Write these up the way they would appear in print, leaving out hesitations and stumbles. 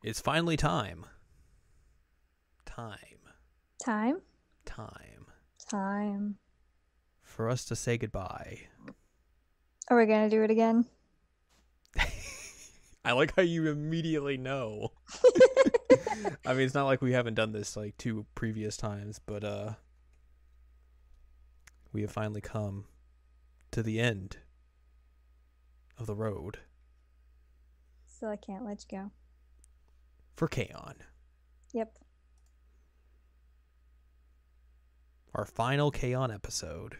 It's finally time. Time. Time? Time. Time. For us to say goodbye. Are we gonna do it again? I like how you immediately know. I mean, it's not like we haven't done this like 2 previous times, but we have finally come to the end of the road So I can't let you go. for K-On! Yep. Our final K-On! Episode.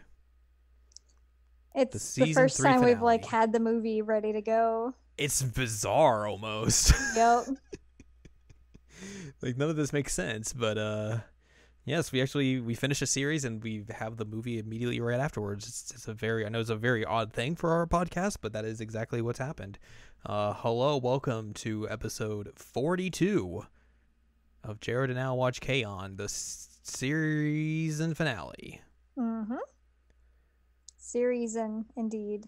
It's The the season first 3 time we've finale. had the movie ready to go. It's bizarre almost. Yep. Like none of this makes sense, but yes, we finished a series and we have the movie immediately right afterwards. It's I know it's a very odd thing for our podcast, but that is exactly what's happened. Hello, welcome to episode 42 of Jared and Al Watch K-On!, the season finale. Mm-hmm. Series and indeed.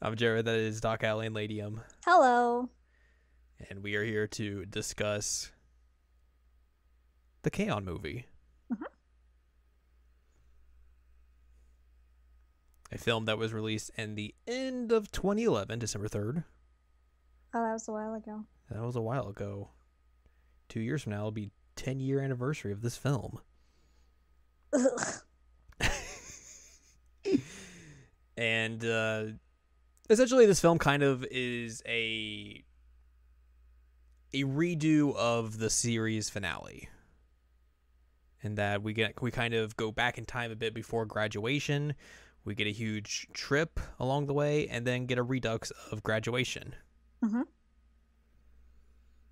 I'm Jared, that is Doc Alley and Ladium, Hello. and we are here to discuss the K-On! Movie. Mhm. A film that was released in the end of 2011, December 3rd. Oh, that was a while ago. That was a while ago. 2 years from now, it'll be 10-year anniversary of this film. Ugh. And essentially, this film kind of is a redo of the series finale. In that we kind of go back in time a bit before graduation. We get a huge trip along the way, and then get a redux of graduation. Mm-hmm.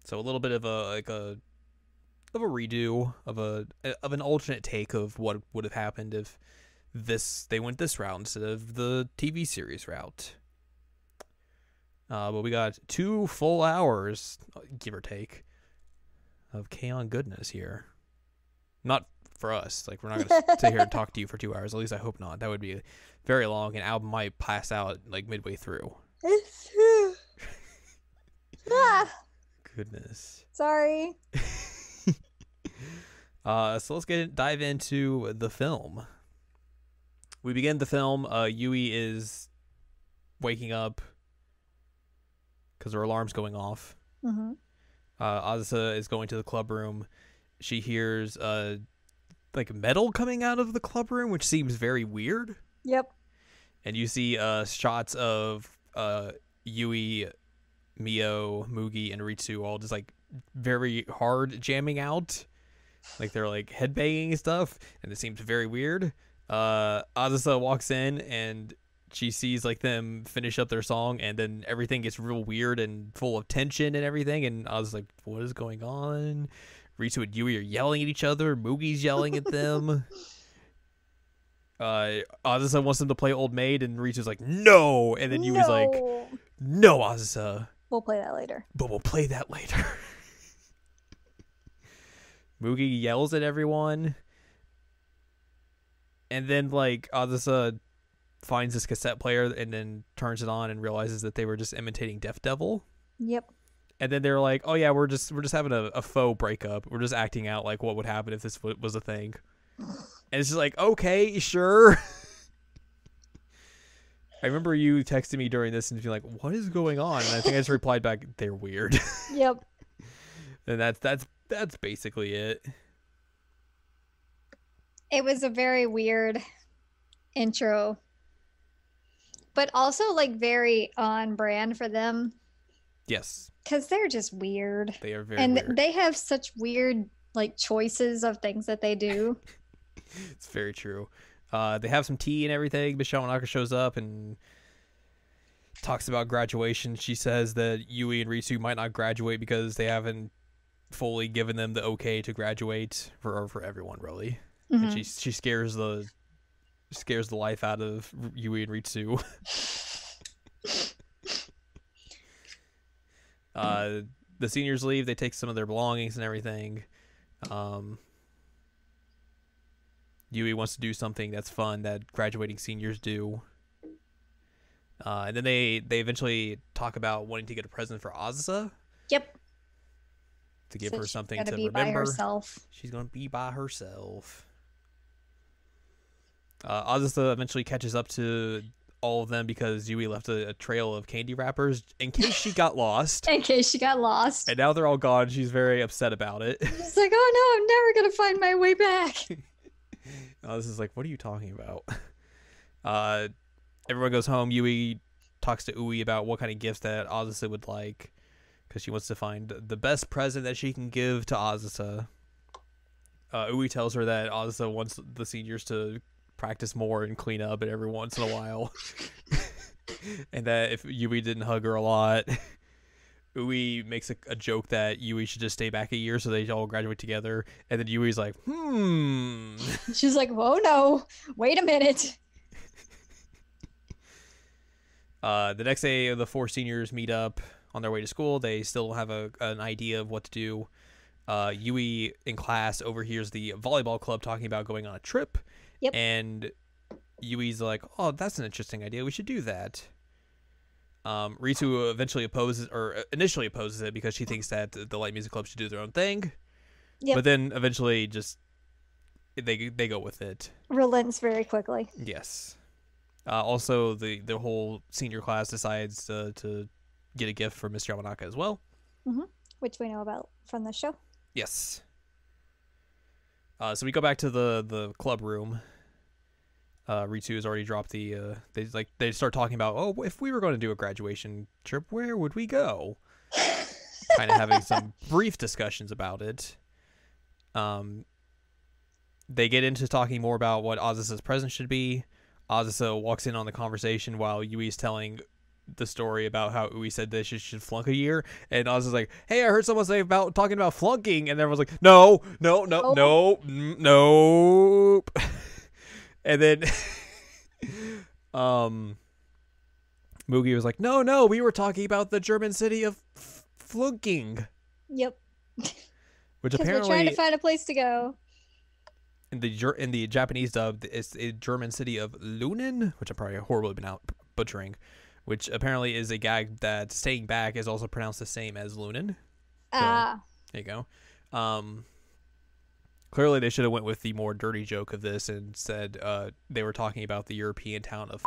So a little bit of a redo of an alternate take of what would have happened if they went this route instead of the TV series route. But we got 2 full hours, give or take, of K-On! Goodness here. Not for us. Like, we're not going to sit here and talk to you for 2 hours. At least I hope not. That would be very long, and Al might pass out like midway through. Ah, Goodness. sorry. So let's dive into the film. We begin the film. Yui is waking up because her alarm's going off. Mm-hmm. Azusa is going to the club room. She hears like metal coming out of the club room, which seems very weird. Yep. And you see shots of Yui, Mio, Mugi, and Ritsu all just like very hard jamming out. Like they're like headbanging and stuff, and it seems very weird. Azusa walks in and she sees like them finish up their song, and then everything gets real weird and full of tension and everything. And I was like, "What is going on?" Ritsu and Yui are yelling at each other. Mugi's yelling at them. Azusa wants them to play Old Maid, and Ritsu's like, "No!" And then Yui's like, "No, Azusa. We'll play that later. But we'll play that later." Mugi yells at everyone. And then, like, Azusa finds this cassette player and then turns it on and realizes that they were just imitating Def Devil. Yep. And then they're like, "Oh yeah, we're just having a faux breakup. We're just acting out like what would happen if this was a thing." And it's just like, okay, sure. I remember you texting me during this and being like, "What is going on?" And I think I just replied back, "They're weird." Yep. And that's basically it. It was a very weird intro, but also like very on brand for them Yes, because they're just weird. they are very And weird. they have such weird like choices of things that they do. It's very true. They have some tea and everything. Michelle Monaka shows up and talks about graduation. She says that Yui and Ritsu might not graduate because they haven't fully given them the okay to graduate for everyone, really. Mhm. And she scares the life out of Yui and Ritsu. The seniors leave. They take some of their belongings and everything. Yui wants to do something that's fun that graduating seniors do. And then they eventually talk about wanting to get a present for Azusa Yep. to give So her she's something gonna to be by remember. herself. She's going to be by herself. Azusa eventually catches up to all of them because Yui left a trail of candy wrappers in case she got lost. In case she got lost. And now they're all gone. She's very upset about it. She's like, oh no, I'm never gonna find my way back. This is like, what are you talking about? Everyone goes home. Yui talks to Ui about what kind of gifts that Azusa would like because she wants to find the best present that she can give to Azusa. Ui tells her that Azusa wants the seniors to practice more and clean up every once in a while. And that if Yui didn't hug her a lot, Ui makes a joke that Yui should just stay back a year so they all graduate together. And then Yui's like, She's like, oh no, wait a minute. The next day, the 4 seniors meet up on their way to school. They still have an idea of what to do. Yui in class overhears the volleyball club talking about going on a trip. Yep. And Yui's like, oh, that's an interesting idea. We should do that. Ritsu initially opposes it because she thinks that the Light Music Club should do their own thing. Yep. But then eventually just they go with it. Relents very quickly. Yes. Also, the whole senior class decides to get a gift for Mr. Yamanaka as well. Mm-hmm. Which we know about from the show. Yes. So we go back to the club room. Ritsu has already dropped they start talking about, oh, if we were going to do a graduation trip, where would we go? Kind of having some brief discussions about it. They get into talking more about what Azusa's present should be. Azusa walks in on the conversation while Yui's telling the story about how Ui said that she should flunk a year, and Azusa's like, hey, I heard someone say about talking about flunking, and everyone's like, nope. And then Mugi was like, no, we were talking about the German city of flunking. Yep. Which Because apparently we're trying to find a place to go. in the Japanese dub, it's a German city of Lunen, which I'm probably horribly butchering, which apparently is a gag that staying back is also pronounced the same as Lunen. There you go. Clearly they should have went with the more dirty joke of this and said they were talking about the European town of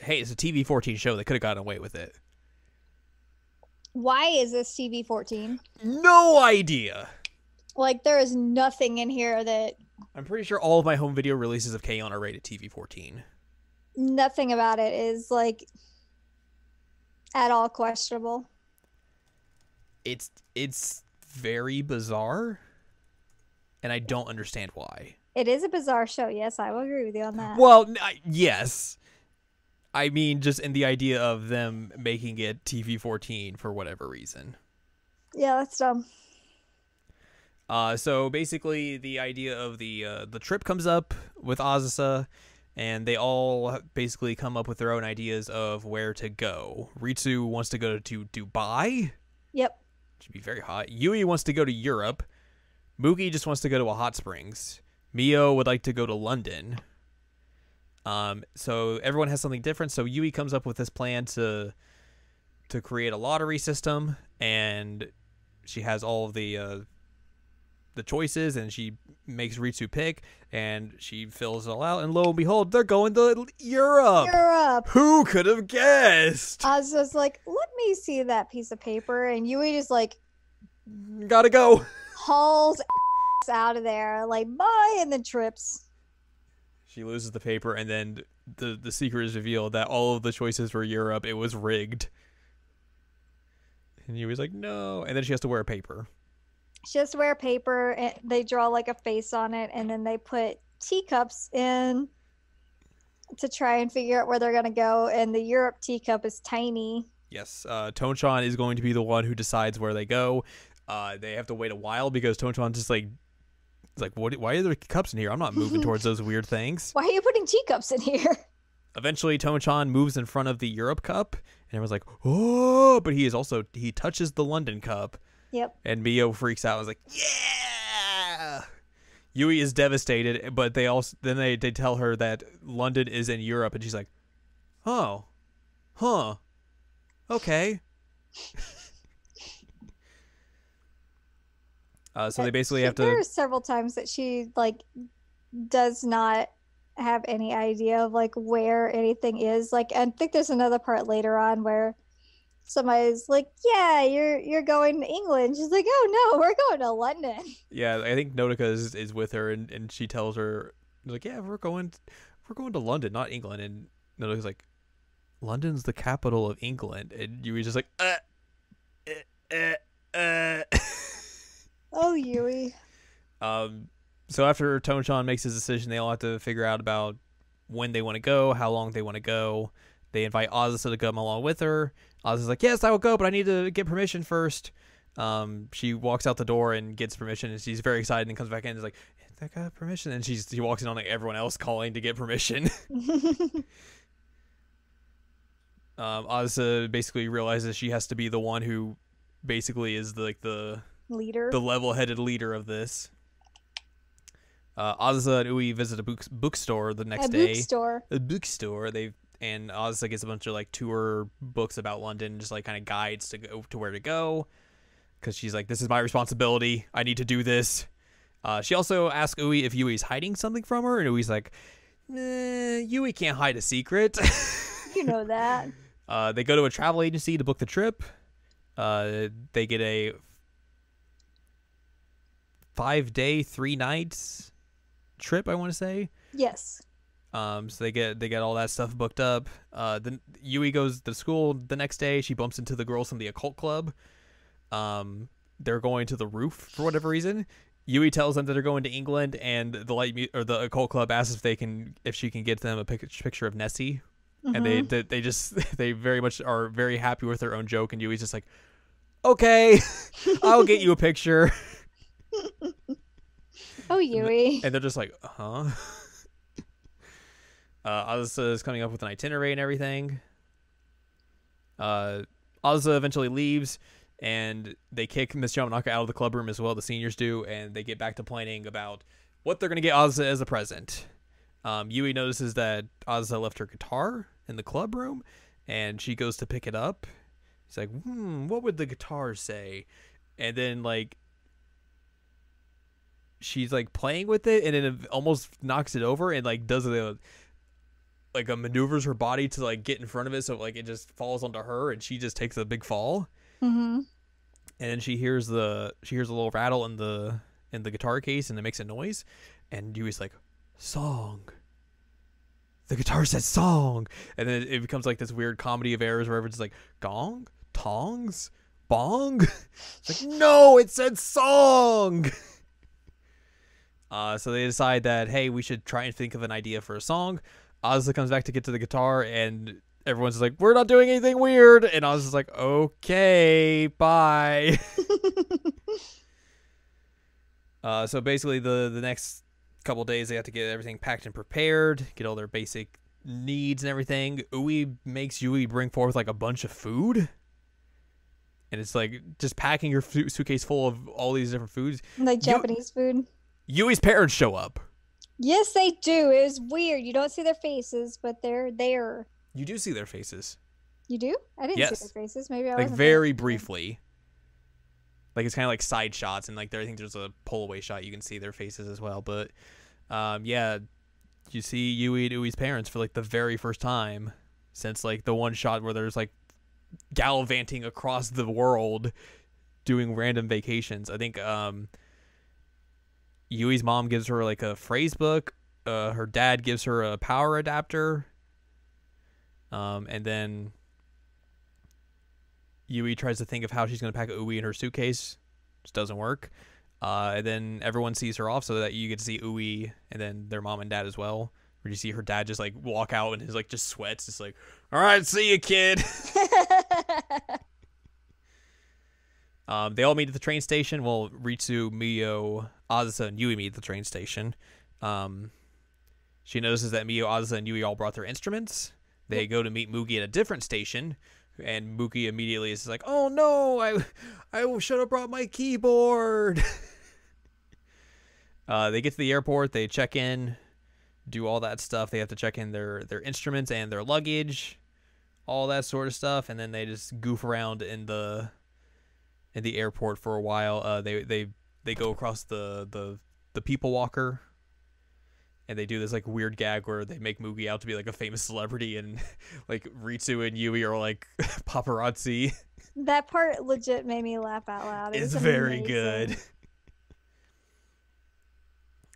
Hey, it's a TV-14 show. They could have gotten away with it. Why is this TV-14? No idea. Like, there is nothing in here that... I'm pretty sure all of my home video releases of K-On! Are rated TV-14. Nothing about it is, like, at all questionable. It's very bizarre, and I don't understand why. It is a bizarre show. Yes, I will agree with you on that. Well, yes. I mean, just in the idea of them making it TV-14 for whatever reason. Yeah, that's dumb. So basically, the idea of the trip comes up with Azusa, and they all basically come up with their own ideas of where to go. Ritsu wants to go to Dubai. Yep. Should be very hot. Yui wants to go to Europe. Mugi just wants to go to a hot springs. Mio would like to go to London. So everyone has something different. So Yui comes up with this plan to create a lottery system, and she has all of the choices, and she makes Ritsu pick, and she fills it all out, and lo and behold, they're going to Europe. Who could have guessed? I was just like, let me see that piece of paper, and Yui just like gotta go. hauls out of there, like bye, and then trips. She loses the paper, and then the secret is revealed that all of the choices were Europe. It was rigged. And Yui's like, no. And then she has to wear a paper. She has to wear paper, and they draw like a face on it, and then they put teacups in to try and figure out where they're going to go. And the Europe teacup is tiny. Yes. Tonchan is going to be the one who decides where they go. They have to wait a while because Tonchan's just like, it's like, what? Why are there cups in here? I'm not moving towards those weird things. Why are you putting teacups in here? Eventually, Tonchan moves in front of the Europe cup, and everyone's like, oh, but he touches the London cup. Yep. And Mio freaks out. I was like, yeah! Yui is devastated, but they tell her that London is in Europe, and she's like, oh, huh, okay. So they basically have to. There are several times that she like does not have any idea of like where anything is. Like, I think there's another part later on where somebody's like, "Yeah, you're going to England." She's like, "Oh no, we're going to London." Yeah, I think Nodoka is with her, and she tells her like, "Yeah, we're going to London, not England." And Nodoka's like, "London's the capital of England," and Yui's just like, Oh, Yui. So after Tonchan makes his decision, they all have to figure out about when they want to go, how long they want to go. They invite Azusa to come along with her. Azusa's like, yes, I will go, but I need to get permission first. She walks out the door and gets permission, and she's very excited and comes back in and is like, I got permission. And she walks in on like everyone else calling to get permission. Azusa basically realizes she has to be the one who basically is the Leader. The level-headed leader of this. Azusa and Ui visit a bookstore the next day. A bookstore. And Azusa gets a bunch of like tour books about London, just like kind of guides to go to where to go. Because she's like, this is my responsibility. I need to do this. She also asks Ui if Yui's hiding something from her, and Ui's like, Yui can't hide a secret. You know that. They go to a travel agency to book the trip. They get a 5-day, 3 nights trip, I want to say. Yes. So they get all that stuff booked up. Then Yui goes to school the next day. She bumps into the girls from the occult club. They're going to the roof for whatever reason. Yui tells them that they're going to England, and the occult club asks if she can get them a picture of Nessie. Mm-hmm. And they very much are very happy with their own joke, and Yui's just like, okay, I'll get you a picture. Oh, Yui. And they're just like, huh? Azusa is coming up with an itinerary and everything. Azusa eventually leaves, and they kick Miss Yamanaka out of the club room as well. The seniors do, and they get back to planning about what they're going to get Azusa as a present. Yui notices that Azusa left her guitar in the club room, and she goes to pick it up. She's like, what would the guitar say? And then, like, she's like playing with it, and then it almost knocks it over, and like does maneuvers her body to like get in front of it, so like it just falls onto her, and she just takes a big fall. Mm-hmm. And then she hears a little rattle in the guitar case, and it makes a noise, and Yui's like, song. The guitar says song, and then it becomes like this weird comedy of errors where everyone's like, gong, tongs, bong. It's like, no, it said song. So they decide that, hey, we should try and think of an idea for a song. Azusa comes back to get to the guitar, and everyone's like, we're not doing anything weird. And Azusa's like, okay, bye. So basically the next couple days, they have to get everything packed and prepared, get all their basic needs and everything. Ui makes Yui bring forth like a bunch of food. And it's like just packing your suitcase full of all these different foods. Like Japanese food. Yui's parents show up. Yes, they do. It was weird. You don't see their faces, but they're there. You do see their faces. You do? I didn't see their faces. Maybe I wasn't very briefly. Like it's kind of like side shots, and like I think there's a pull away shot. You can see their faces as well. But yeah, you see Yui and Ui's parents for like the very first time since like the one shot where there's like gallivanting across the world doing random vacations. I think Yui's mom gives her like a phrase book. Her dad gives her a power adapter. And then Yui tries to think of how she's going to pack Ui in her suitcase. Just doesn't work. And then everyone sees her off so that you get to see Ui and then their mom and dad as well. Where you see her dad just like walk out and his like just sweats. It's like, all right, see you, kid. They all meet at the train station. Well, Ritsu, Mio, Azusa, and Yui meet at the train station. She notices that Mio, Azusa, and Yui all brought their instruments. They go to meet Mugi at a different station, and Mugi immediately is like, "Oh no, I should have brought my keyboard." They get to the airport. They check in, do all that stuff. They have to check in their instruments and their luggage, all that sort of stuff, and then they just goof around in the airport for a while. They go across the people walker, and they do this like weird gag where they make Mugi out to be like a famous celebrity, and like Ritsu and Yui are like paparazzi. That part legit made me laugh out loud. It's very good.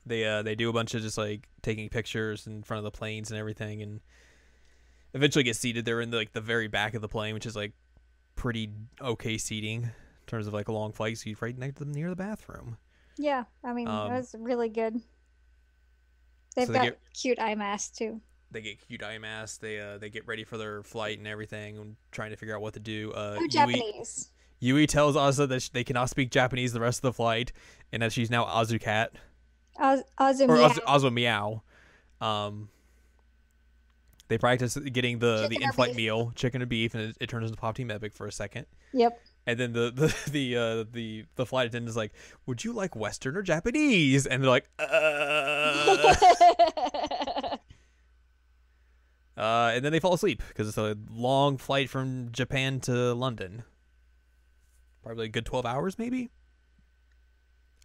They do a bunch of just like taking pictures in front of the planes and everything, and eventually get seated. They're in the very back of the plane, which is like pretty okay seating in terms of like a long flight. So you're right near the bathroom. Yeah, I mean, that was really good. They've got cute eye masks too. They get cute eye masks. They get ready for their flight and everything, and trying to figure out what to do. Japanese. Yui tells Asa that they cannot speak Japanese the rest of the flight, and that she's now Azucat. Azumeow. They practice getting the in-flight meal, chicken and beef, and it turns into Pop Team Epic for a second. Yep. And then the flight attendant is like, "Would you like Western or Japanese?" And they're like, and then they fall asleep because it's a long flight from Japan to London. Probably a good 12 hours, maybe.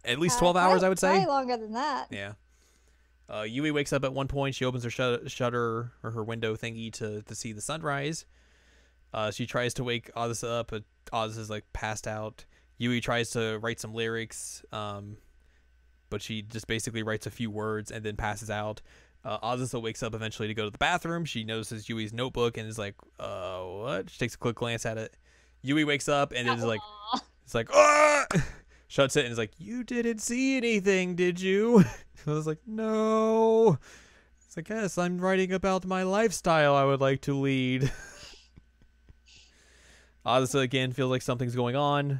At least 12 hours, I would say. Probably longer than that. Yeah. Yui wakes up at one point. She opens her shutter or her window thingy to see the sunrise. She tries to wake Asa up, but Asa is like passed out. Yui tries to write some lyrics, but she just basically writes a few words and then passes out. Asa wakes up eventually to go to the bathroom. She notices Yui's notebook and is like, what? She takes a quick glance at it. Yui wakes up and is like, it's like, ah! Shuts it and is like, "You didn't see anything, did you?" I was like, "No." It's like, "Yes, I'm writing about my lifestyle I would like to lead." Asa again feels like something's going on,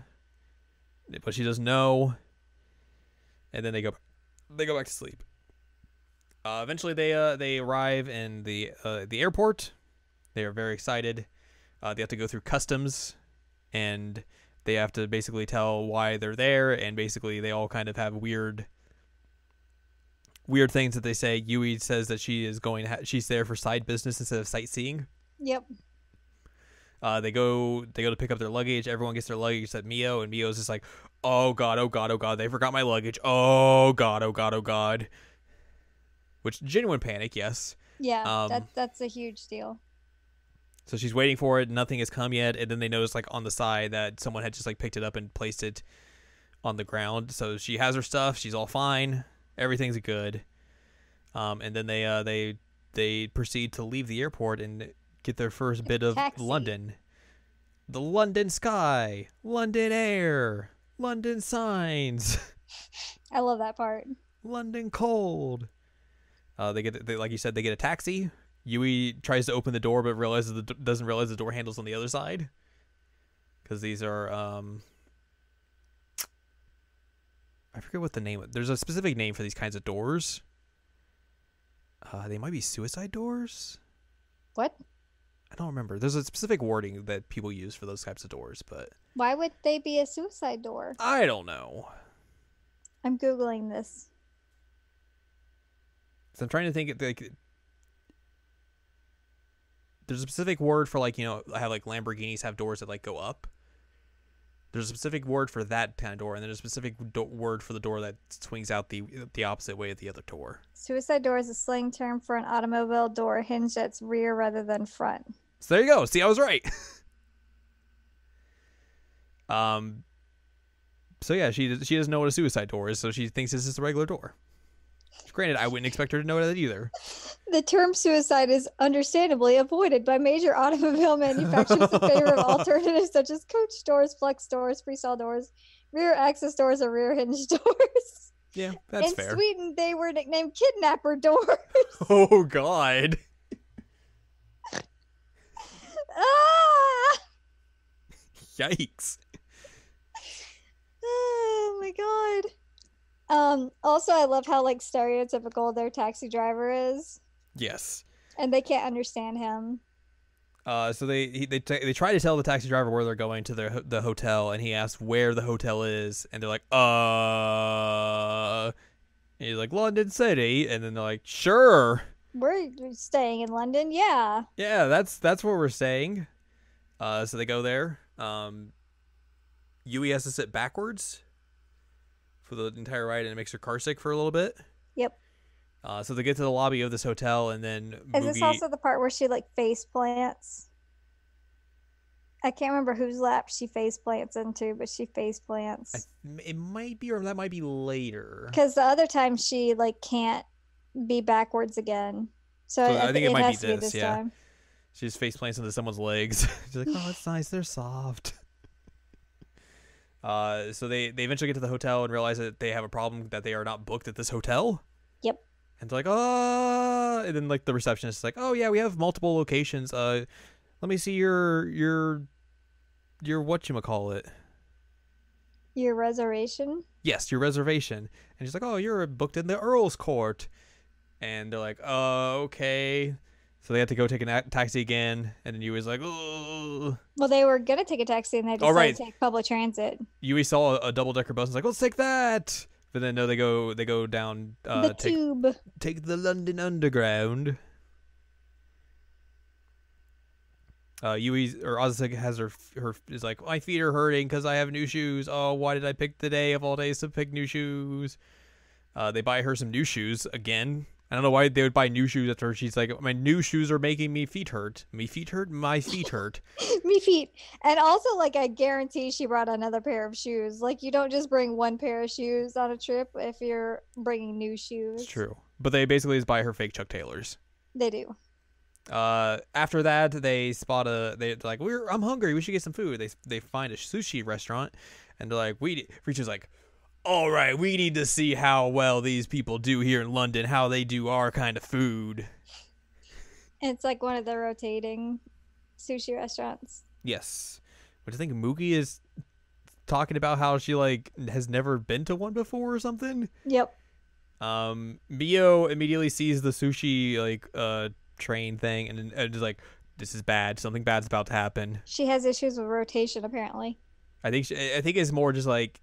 but she doesn't know. And then they go back to sleep. Eventually, they arrive in the airport. They are very excited. They have to go through customs, and they have to basically tell why they're there, and basically they all kind of have weird things that they say. Yui says that she is she's there for side business instead of sightseeing. Yep. They go to pick up their luggage. Everyone gets their luggage except Mio, and Mio's just like, "Oh god, oh god, oh god, they forgot my luggage. Oh god, oh god, oh god." Which, genuine panic, yes. Yeah, that's a huge deal. So she's waiting for it. Nothing has come yet. And then they notice like on the side that someone had just like picked it up and placed it on the ground. So she has her stuff. She's all fine. Everything's good. And then they proceed to leave the airport and get their first bit of London. The London sky, London air, London signs. I love that part. London cold. They like you said, they get a taxi. Yui tries to open the door, but doesn't realize the door handle's on the other side. Because these are, I forget what the name. There's a specific name for these kinds of doors. They might be suicide doors. What? I don't remember. There's a specific wording that people use for those types of doors, but why would they be a suicide door? I don't know. I'm Googling this. So I'm trying to think. There's a specific word for like, how like Lamborghinis have doors that like go up. There's a specific word for that kind of door, and then a specific word for the door that swings out the opposite way of the other door. Suicide door is a slang term for an automobile door hinged at its rear rather than front. So there you go. See, I was right. So yeah, she doesn't know what a suicide door is, so she thinks this is a regular door. Granted, I wouldn't expect her to know that either. The term suicide is understandably avoided by major automobile manufacturers in favor of alternatives such as coach doors, flex doors, freestyle doors, rear access doors, or rear hinge doors. Yeah, that's fair. In Sweden, they were nicknamed kidnapper doors. Oh, God. Ah! Yikes. Oh, my God. Also, I love how like stereotypical their taxi driver is. Yes. And they can't understand him. So they try to tell the taxi driver where they're going to the hotel, and he asks where the hotel is, and they're like, And he's like, London City. And then they're like, sure. We're staying in London, yeah. Yeah, that's what we're saying. So they go there. Yui has to sit backwards for the entire ride, and it makes her car sick for a little bit. Yep. So they get to the lobby of this hotel, and then Is this also the part where she like face plants? I can't remember whose lap she face plants into, but she face plants. It might be, or that might be later. Because the other time she like can't be backwards again. So I think it might has be to this. Yeah. Time. She just face plants into someone's legs. She's like, oh, that's nice. They're soft. So they eventually get to the hotel and realize that they have a problem, that they are not booked at this hotel. Yep. And they're like, oh, and then like the receptionist is like, oh yeah, we have multiple locations. Let me see your whatchamacallit. Your reservation? Yes, your reservation. And she's like, oh, you're booked in the Earl's Court. And they're like, oh, okay. So they had to go take a taxi again, and then Yui's like, oh. Well, they were gonna take a taxi, and they decided to take public transit. Yui saw a double-decker bus and was like, let's take that. But then no, they go down the tube. Take the London Underground. Yui or Ozzy has her is like, my feet are hurting because I have new shoes. Oh, why did I pick the day of all days to pick new shoes? They buy her some new shoes again. I don't know why they would buy new shoes after she's like, my new shoes are making me feet hurt. Me feet hurt? My feet hurt. Me feet. And also, like, I guarantee she brought another pair of shoes. Like, you don't just bring one pair of shoes on a trip if you're bringing new shoes. It's true. But they basically just buy her fake Chuck Taylors. They do. After that, they spot they're like, I'm hungry. We should get some food. They find a sushi restaurant, and they're like, Richu's like, all right, we need to see how well these people do here in London, how they do our kind of food. It's like one of the rotating sushi restaurants. Yes. But I think Moogie is talking about how she like has never been to one before or something. Yep. Mio immediately sees the sushi like train thing and is like, this is bad. Something bad's about to happen. She has issues with rotation apparently. I think it's more just like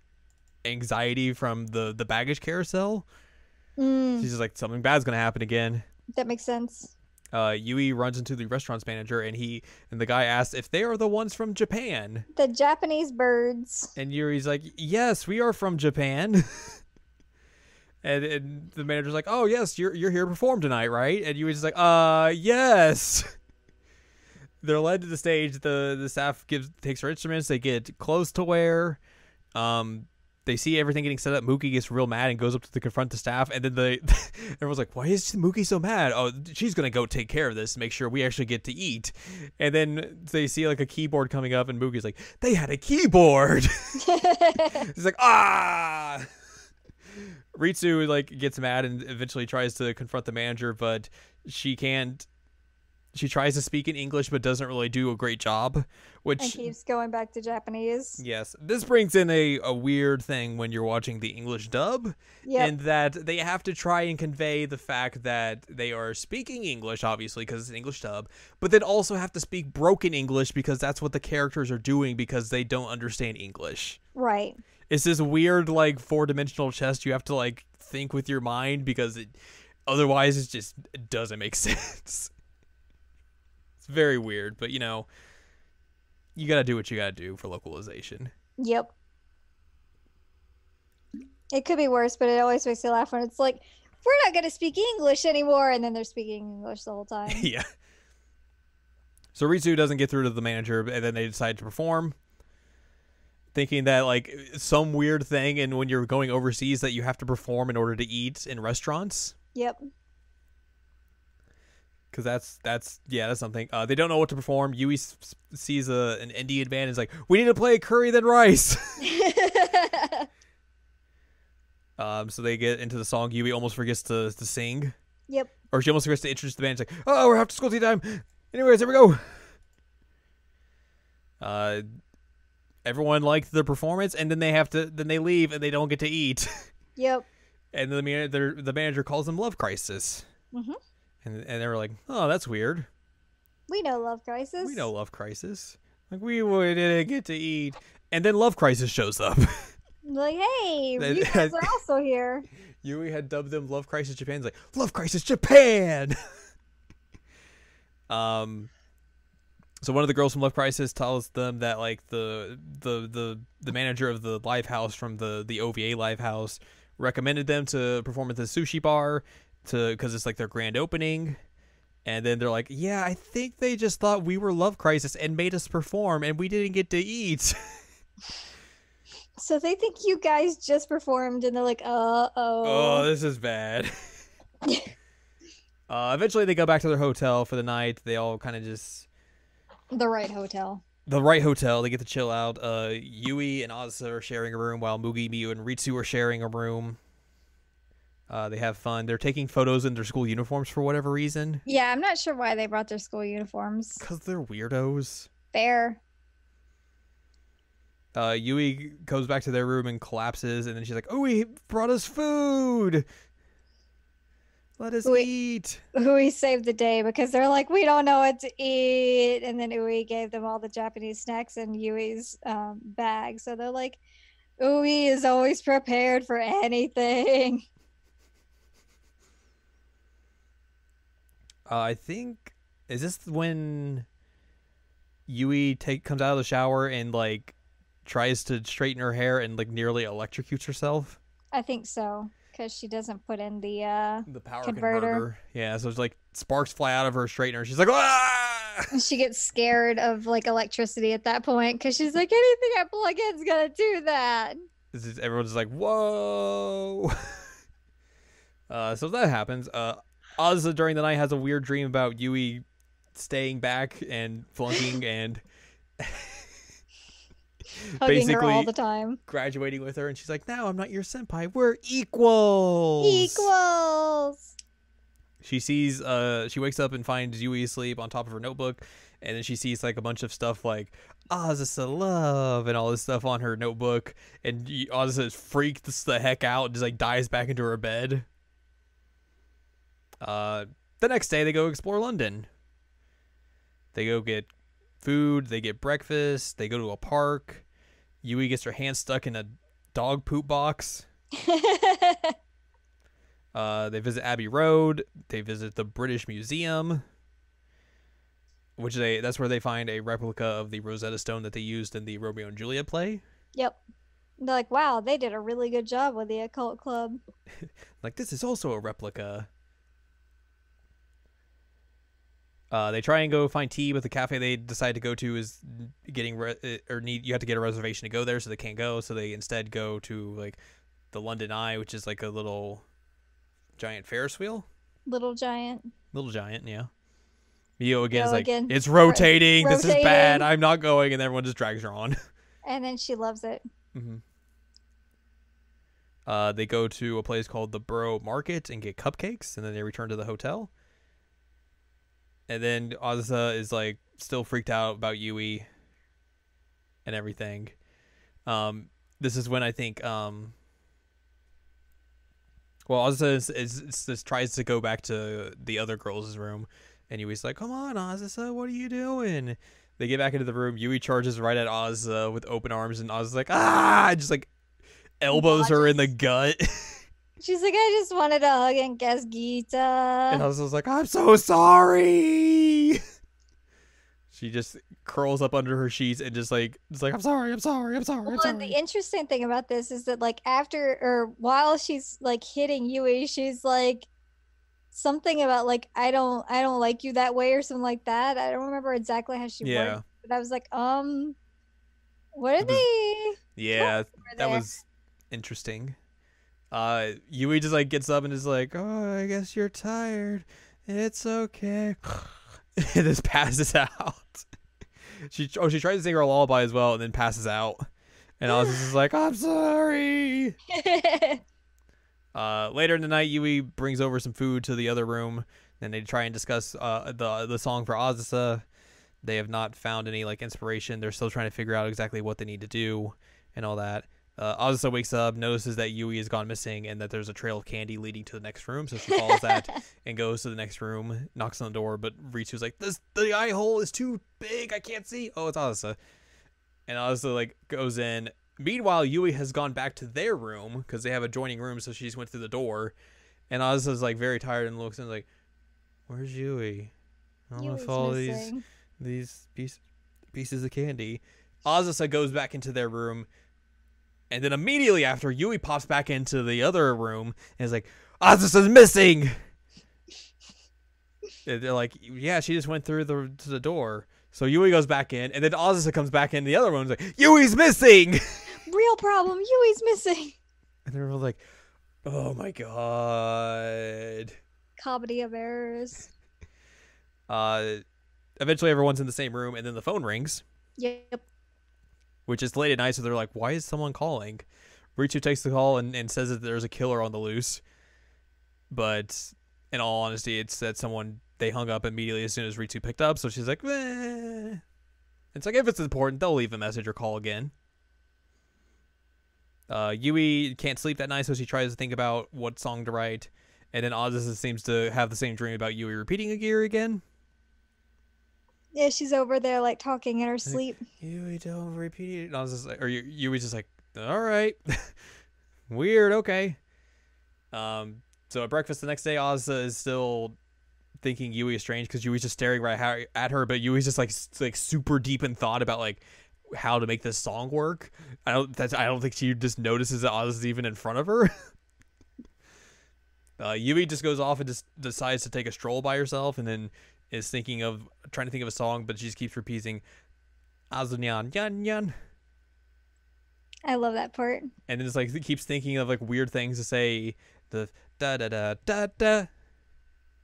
anxiety from the baggage carousel. She's just like, something bad's gonna happen again. That makes sense. Yui runs into the restaurant's manager and the guy asks if they are the ones from Japan. The Japanese birds. And Yui's like, yes, we are from Japan. and the manager's like, oh yes, you're here to perform tonight, right? And Yui's just like, yes. They're led to the stage. The staff takes her instruments. They get clothes to wear. They see everything getting set up. Mookie gets real mad and goes up to confront the staff. And then everyone's like, why is Mookie so mad? Oh, she's going to go take care of this and make sure we actually get to eat. And then they see like a keyboard coming up and Mookie's like, they had a keyboard. He's like, ah. Ritsu like gets mad and eventually tries to confront the manager, but she can't. She tries to speak in English, but doesn't really do a great job, which and keeps going back to Japanese. Yes, this brings in a weird thing when you're watching the English dub, and that they have to try and convey the fact that they are speaking English, obviously, because it's an English dub, but then also have to speak broken English because that's what the characters are doing because they don't understand English. Right. It's this weird, like, 4-dimensional chess you have to, like, think with your mind because otherwise it doesn't make sense. Very weird, but you gotta do what you gotta do for localization. Yep. It could be worse, but it always makes me laugh when it's like, we're not gonna speak English anymore, and then they're speaking English the whole time. Yeah. So Ritsu doesn't get through to the manager, and then they decide to perform, thinking that like some weird thing, and when you're going overseas, that you have to perform in order to eat in restaurants. Yep. Because that's something. They don't know what to perform. Yui sees an Indian band and is like, we need to play curry then rice. So they get into the song. Yui almost forgets to sing. Yep. Or she almost forgets to introduce the band. It's like, oh, we're after school tea time. Anyways, here we go. Everyone liked their performance, and then they leave and they don't get to eat. Yep. And then the manager calls them Love Crisis. Mm-hmm. And they were like, oh, that's weird. We know Love Crisis. We know Love Crisis. Like, we didn't get to eat. And then Love Crisis shows up. Like, hey, That- you guys are also here. Yui had dubbed them Love Crisis Japan. It's like, Love Crisis Japan! So one of the girls from Love Crisis tells them that like the manager of the live house from the OVA live house recommended them to perform at the sushi bar because it's like their grand opening. And then they're like, yeah, I think they just thought we were Love Crisis and made us perform and we didn't get to eat. So they think you guys just performed, and they're like, Oh, this is bad. Eventually they go back to their hotel for the night. They all kind of just... The right hotel. The right hotel. They get to chill out. Yui and Azusa are sharing a room while Mugi, Miyu, and Ritsu are sharing a room. They have fun. They're taking photos in their school uniforms for whatever reason. Yeah, I'm not sure why they brought their school uniforms. Because they're weirdos. Fair. Yui goes back to their room and collapses, and then she's like, oh, he brought us food. Let us eat. Ui saved the day because they're like, we don't know what to eat. And then Ui gave them all the Japanese snacks in Yui's bag. So they're like, Ui is always prepared for anything. I think... Is this when Yui comes out of the shower and, like, tries to straighten her hair and, like, nearly electrocutes herself? I think so. Because she doesn't put in the power converter. converter. Yeah, so it's like sparks fly out of her straightener. She's like, ah! And she gets scared of like electricity at that point because she's like, anything I plug in's gonna do that. Everyone's just like, whoa. So that happens. Azusa during the night has a weird dream about Yui staying back and flunking and Hugging her all the time. graduating with her, and she's like, now I'm not your senpai, we're equals. Equals. She sees she wakes up and finds Yui asleep on top of her notebook, and then she sees like a bunch of stuff like Azusa love and all this stuff on her notebook, and Azusa is freaked the heck out and just like dives back into her bed. The next day they go explore London. They go get food, they get breakfast, they go to a park. Yui gets her hand stuck in a dog poop box. They visit Abbey Road. They visit the British Museum, that's where they find a replica of the Rosetta Stone that they used in the Romeo and Juliet play. Yep. They're like, wow, they did a really good job with the occult club. Like, this is also a replica. They try and go find tea, but the cafe they decide to go to is you have to get a reservation to go there, so they can't go. So they instead go to like the London Eye, which is like a little giant Ferris wheel. Little Giant, yeah. Mio again is like, it's rotating. This is bad. I'm not going, and everyone just drags her on. And then she loves it. Mm-hmm. They go to a place called the Borough Market and get cupcakes, and then they return to the hotel. And then Azusa is like still freaked out about Yui and everything. This is when I think Azusa tries to go back to the other girls' room, and Yui's like, come on, Azusa, what are you doing? They get back into the room. Yui charges right at Azusa with open arms, and Azusa's like, ah! Just like elbows her in the gut. She's like, I just wanted a hug and kiss Gita. And Azusa's like, I'm so sorry. She just curls up under her sheets and just like, I'm sorry. And the interesting thing about this is that like while she's like hitting Yui, she's like something about like, I don't like you that way or something like that. I don't remember exactly how she worked, but I was like, what are they? Yeah, that was interesting. Yui just like gets up and is like, oh, I guess you're tired. It's okay. And just passes out. She tries to sing her a lullaby as well and then passes out. And I was just like, I'm sorry. Later in the night, Yui brings over some food to the other room, and they try and discuss the song for Azusa. They have not found any like inspiration. They're still trying to figure out exactly what they need to do and all that. Azusa wakes up, notices that Yui has gone missing, and that there's a trail of candy leading to the next room. So she follows that and goes to the next room, knocks on the door, but Ritsu's like, the eye hole is too big, I can't see. Oh, it's Azusa. And Azusa like goes in. Meanwhile, Yui has gone back to their room because they have adjoining rooms, so she just went through the door. And Asu's like very tired and looks and like, "Where's Yui? I want to follow these pieces of candy." Azusa goes back into their room, and then immediately after, Yui pops back into the other room and is like, "Azusa's missing." And they're like, "Yeah, she just went through the door." So Yui goes back in, and then Azusa comes back in the other room and is like, "Yui's missing." Real problem. Yui's missing. And they're all like, "Oh my god." Comedy of errors. Eventually everyone's in the same room, and then the phone rings, Yep. which is late at night, so they're like, "Why is someone calling?" Ritsu takes the call and says that there's a killer on the loose. But in all honesty, it's that they hung up immediately as soon as Ritsu picked up, so she's like, "Meh." It's like, if it's important, they'll leave a message or call again. Yui can't sleep that night, so she tries to think about what song to write. And then Azusa seems to have the same dream about Yui repeating a gear again. Yeah, she's over there like talking in her sleep. Yui, don't repeat it. And Azusa's like, or Yui's just like, "All right." Weird, okay. So at breakfast the next day, Azusa is still thinking Yui is strange because Yui's just staring right at her, but Yui's just like super deep in thought about like how to make this song work. I don't think she just notices that Azusa's even in front of her. Yui just goes off and just decides to take a stroll by herself, and then is trying to think of a song, but she just keeps repeating "Azunyan yan yan." I love that part. And then it's like, it keeps thinking of like weird things to say, the da da da da da.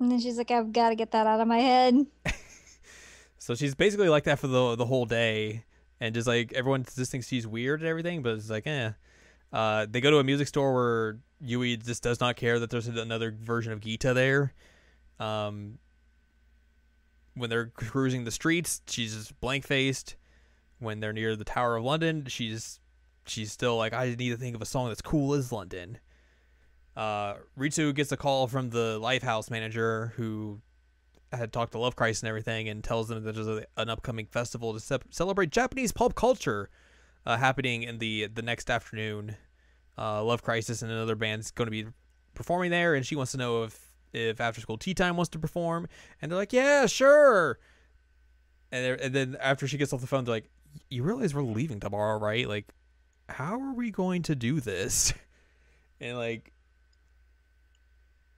And then she's like, "I've got to get that out of my head." So she's basically like that for the whole day, and just like everyone just thinks she's weird and everything, but it's like, eh. They go to a music store where Yui just does not care that there's another version of Gita there. When they're cruising the streets, she's just blank-faced. When they're near the Tower of London, she's still like, "I need to think of a song that's cool as London." Ritsu gets a call from the Lifehouse manager who had talked to Love Crisis and everything, and tells them that there's an upcoming festival to celebrate Japanese pop culture happening in the next afternoon. Love Crisis and another band's going to be performing there, and she wants to know if After School Tea Time wants to perform, and they're like, "Yeah, sure." And then after she gets off the phone, they're like, "You realize we're leaving tomorrow, right? Like, how are we going to do this?" And like,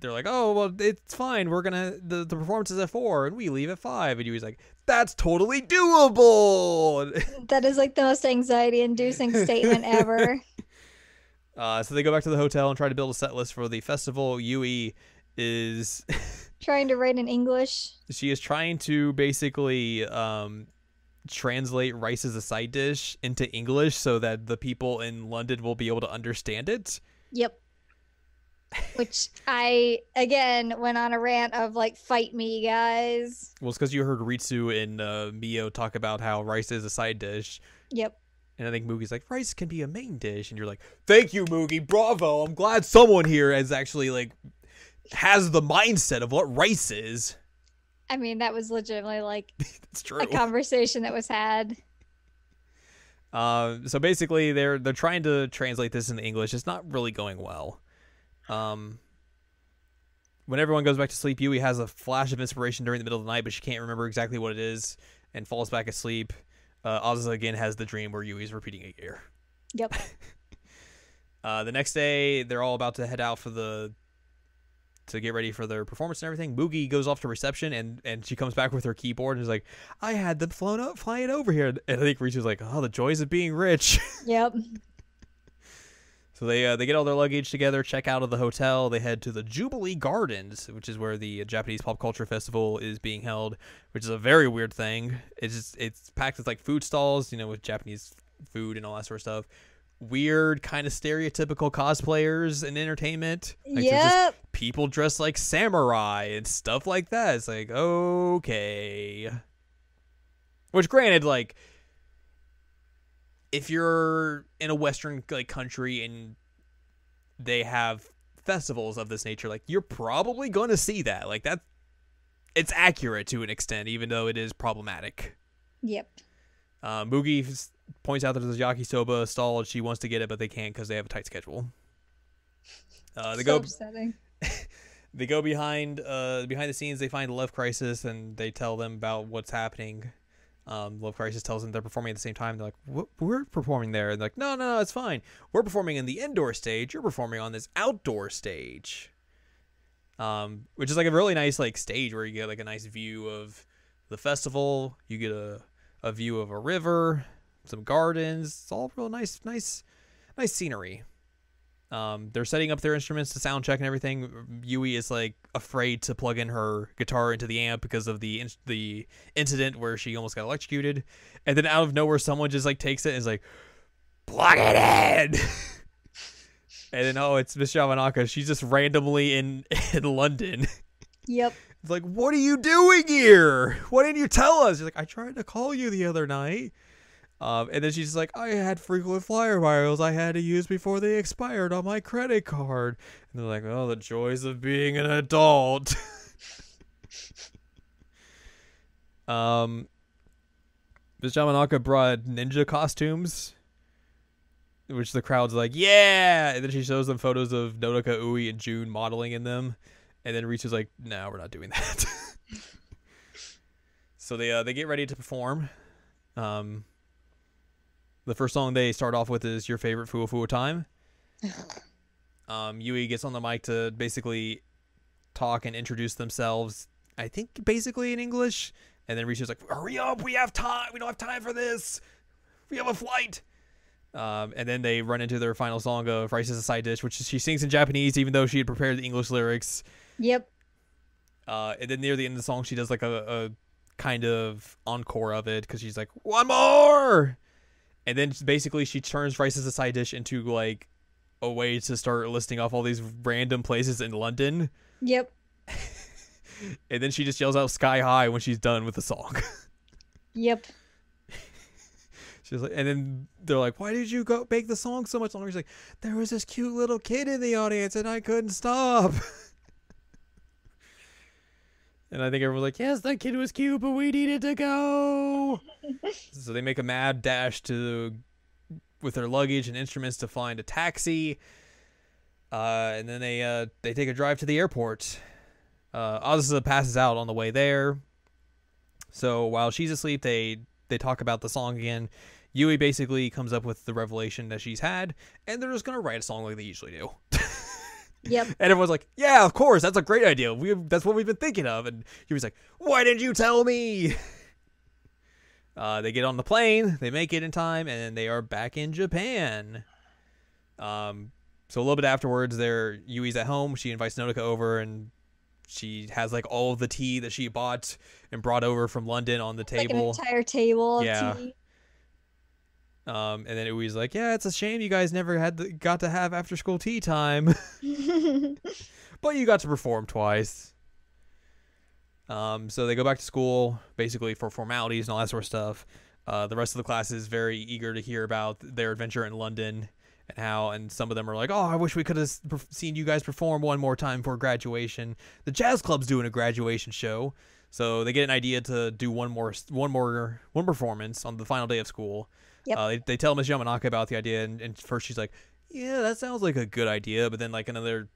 they're like, "Oh, well, it's fine. We're gonna the performance is at 4 and we leave at 5." And Yui's like, "That's totally doable." That is like the most anxiety-inducing statement ever. So they go back to the hotel and try to build a set list for the festival. Yui is trying to write in English. She is trying to basically translate rice as a side dish into English so that the people in London will be able to understand it. Yep. Which I, again, went on a rant of like, "Fight me, guys." Well, it's because you heard Ritsu and Mio talk about how rice is a side dish. Yep. And I think Mugi's like, "Rice can be a main dish." And you're like, "Thank you, Mugi. Bravo. I'm glad someone here has actually like has the mindset of what rice is." I mean, that was legitimately like it's true. A conversation that was had. So basically, they're trying to translate this into English. It's not really going well. When everyone goes back to sleep, Yui has a flash of inspiration during the middle of the night, but she can't remember exactly what it is and falls back asleep. Azusa again has the dream where Yui's repeating a gear. Yep. The next day, they're all about to head out to get ready for their performance and everything. Mugi goes off to reception, and she comes back with her keyboard and is like, "I had them flying over here." And I think Richu's like, "Oh, the joys of being rich." Yep. So they get all their luggage together, check out of the hotel. They head to the Jubilee Gardens, which is where the Japanese Pop Culture Festival is being held, which is a very weird thing. It's packed with like food stalls, with Japanese food and all that sort of stuff. Weird, kind of stereotypical cosplayers and entertainment. Like, yep. Just people dressed like samurai and stuff like that. It's like, okay. Which, granted, like, if you're in a Western like country and they have festivals of this nature, like, you're probably going to see that. Like, that, it's accurate to an extent, even though it is problematic. Yep. Mugi points out that there's a yakisoba stall. She wants to get it, but they can't because they have a tight schedule. They So upsetting. They go behind the scenes. They find Love Crisis and they tell them about what's happening. Love Crisis tells them they're performing at the same time. They're like, we're performing there. And they're like, no, it's fine. We're performing in the indoor stage. You're performing on this outdoor stage. Which is like a really nice like stage where you get like a nice view of the festival. You get a view of a river, some gardens. It's all real nice scenery. They're setting up their instruments to sound check and everything. Yui is like afraid to plug in her guitar into the amp because of the incident where she almost got electrocuted, and then out of nowhere someone just like takes it and is like, plug it in. And then it's Miss Yamanaka. She's just randomly in London. Yep. It's like, what are you doing here? Why didn't you tell us? She's like, I tried to call you the other night. And then she's like, I had frequent flyer miles I had to use before they expired on my credit card. And they're like, oh, the joys of being an adult. Miss Yamanaka brought ninja costumes, which the crowd's like, yeah. And then she shows them photos of Nodoka, Ui, and June modeling in them. And then Richu's like, no, we're not doing that. So they get ready to perform. The first song they start off with is Your Favorite Fuwa Fuwa Time. Yui gets on the mic to basically talk and introduce themselves, I think basically in English. And then Richu's like, hurry up, we have time. We don't have time for this. We have a flight. And then they run into their final song of Rice is a Side Dish, which she sings in Japanese, even though she had prepared the English lyrics. Yep. And then near the end of the song, she does like a kind of encore of it because she's like, one more. And then basically she turns Rice as a Side Dish into like a way to start listing off all these random places in London. Yep. And then she just yells out Sky High when she's done with the song. Yep. She's like, and then they're like, why did you go make the song so much longer? She's like, there was this cute little kid in the audience and I couldn't stop. And I think everyone's like, yes, that kid was cute, but we needed to go. So they make a mad dash with their luggage and instruments to find a taxi. And then they take a drive to the airport. Azusa passes out on the way there. So while she's asleep, they talk about the song again. Yui basically comes up with the revelation that she's had, and they're just going to write a song like they usually do. Yep. And everyone's like, yeah, of course, that's a great idea. That's what we've been thinking of. And Yui's like, why didn't you tell me? They get on the plane, they make it in time, and they are back in Japan. So a little bit afterwards, Yui's at home. She invites Nodoka over, and she has like all of the tea that she bought and brought over from London on the table. Like an entire table of tea. And then Ui's like, yeah, it's a shame you guys never got to have after school tea time. But you got to perform twice. So they go back to school basically for formalities and all that sort of stuff. The rest of the class is very eager to hear about their adventure in London and some of them are like, oh, I wish we could have seen you guys perform one more time for graduation. The jazz club's doing a graduation show. So they get an idea to do one performance on the final day of school. Yep. They tell Miss Yamanaka about the idea, and first she's like, yeah, that sounds like a good idea. But then like another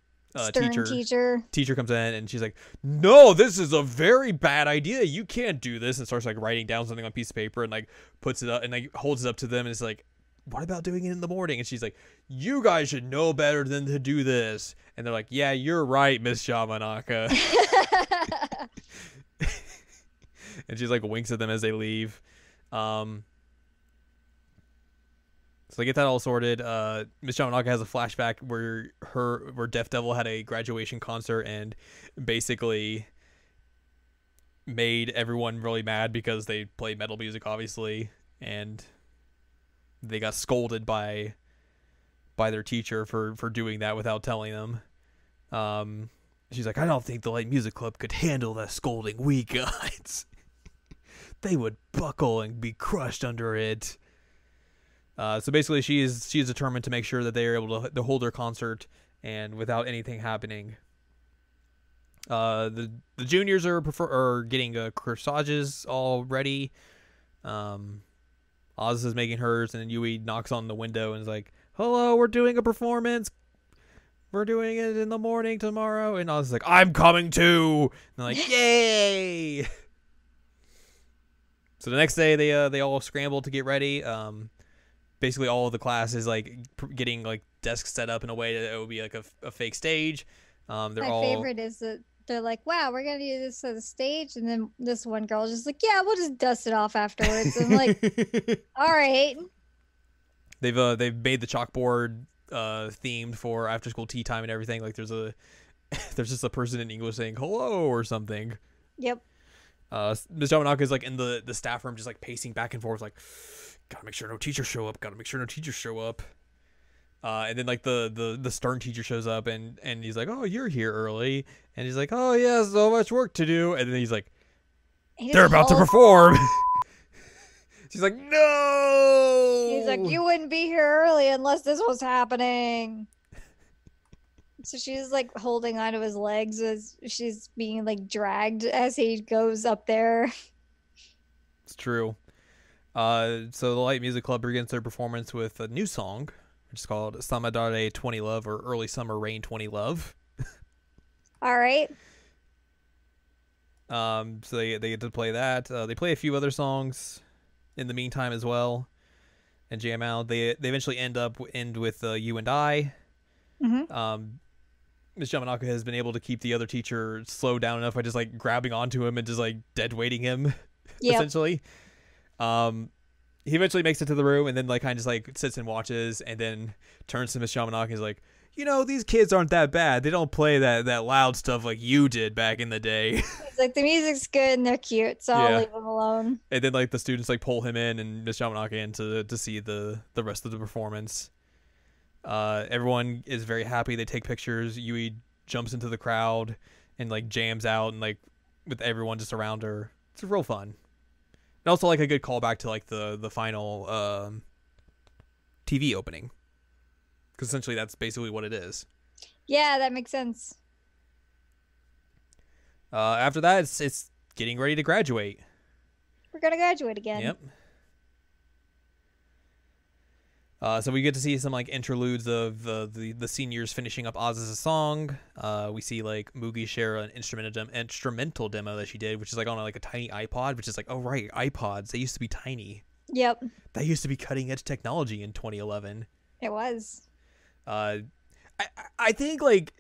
teacher comes in, and she's like, no, this is a very bad idea. You can't do this, and starts like writing down something on a piece of paper and like puts it up and like holds it up to them, and it's like, what about doing it in the morning? And she's like, you guys should know better than to do this. And they're like, yeah, you're right, Miss Yamanaka. And she's like winks at them as they leave. So they get that all sorted. Miss Yamanaka has a flashback where Def Devil had a graduation concert and basically made everyone really mad because they played metal music, obviously, and they got scolded by their teacher for doing that without telling them. She's like, I don't think the Light Music Club could handle the scolding we got. They would buckle and be crushed under it. So basically, she is determined to make sure that they are able to hold their concert and without anything happening. The juniors are getting corsages all ready. Azusa Oz is making hers, and then Yui knocks on the window and is like, "Hello, we're doing a performance. We're doing it in the morning tomorrow." And Oz is like, "I'm coming too." And they're like, "Yay!" So the next day, they all scramble to get ready. Basically, all of the class is like getting like desks set up in a way that it would be like a fake stage. My favorite is that they're like, "Wow, we're gonna do this as a stage," and then this one girl's just like, "Yeah, we'll just dust it off afterwards." And I'm like, "All right." They've made the chalkboard themed for after school tea time and everything. Like there's just a person in English saying hello or something. Yep. Ms. Yamanaka is like in the staff room, just like pacing back and forth, like, gotta make sure no teachers show up. And then like the stern teacher shows up and he's like, "Oh, you're here early," and he's like, "Oh yeah, so much work to do," and then he's like, "They're about to perform." She's like, "No." He's like, "You wouldn't be here early unless this was happening." So she's like holding onto his legs as she's being like dragged as he goes up there. It's true. So the Light Music Club begins their performance with a new song, which is called Samadare 20 Love, or Early Summer Rain 20 Love. All right. So they get to play that. They play a few other songs in the meantime as well, and jam out. They eventually end with You and I. Mm-hmm. Ms. Yamanaka has been able to keep the other teacher slowed down enough by just like grabbing onto him and just like dead weighting him, essentially. He eventually makes it to the room and then like kind of just like sits and watches, and then turns to Ms. Yamanaka and is like, "You know, these kids aren't that bad. They don't play that loud stuff like you did back in the day." He's like, "The music's good and they're cute, so I'll leave them alone." And then like the students like pull him in and Ms. Yamanaka in to see the rest of the performance. Everyone is very happy. They take pictures. Yui jumps into the crowd and like jams out and like with everyone just around her. It's real fun. And also like a good callback to like the final TV opening, because essentially that's basically what it is. Yeah, that makes sense. After that, it's getting ready to graduate. We're gonna graduate again. Yep. So we get to see some like interludes of the seniors finishing up Oz's song. We see like Mugi share an instrumental demo that she did, which is like on like a tiny iPod, which is like, oh right, iPods, they used to be tiny. Yep. That used to be cutting edge technology in 2011. It was. I think like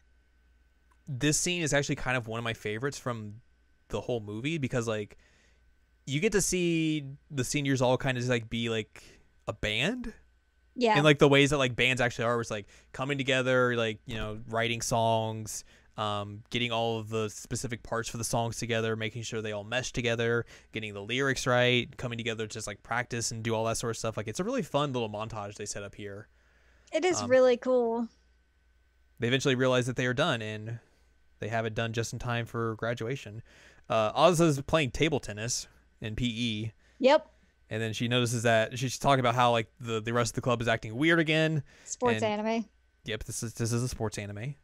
this scene is actually kind of one of my favorites from the whole movie, because like you get to see the seniors all kind of just like be like a band. Yeah. In like the ways that like bands actually are, where it's like coming together, like, you know, writing songs, getting all of the specific parts for the songs together, making sure they all mesh together, getting the lyrics right, coming together to just like practice and do all that sort of stuff. Like it's a really fun little montage they set up here. It is really cool. They eventually realize that they are done, and they have it done just in time for graduation. Oz is playing table tennis in PE. Yep. And then she notices that she's talking about how like the rest of the club is acting weird again. Sports anime. Yep, this is a sports anime.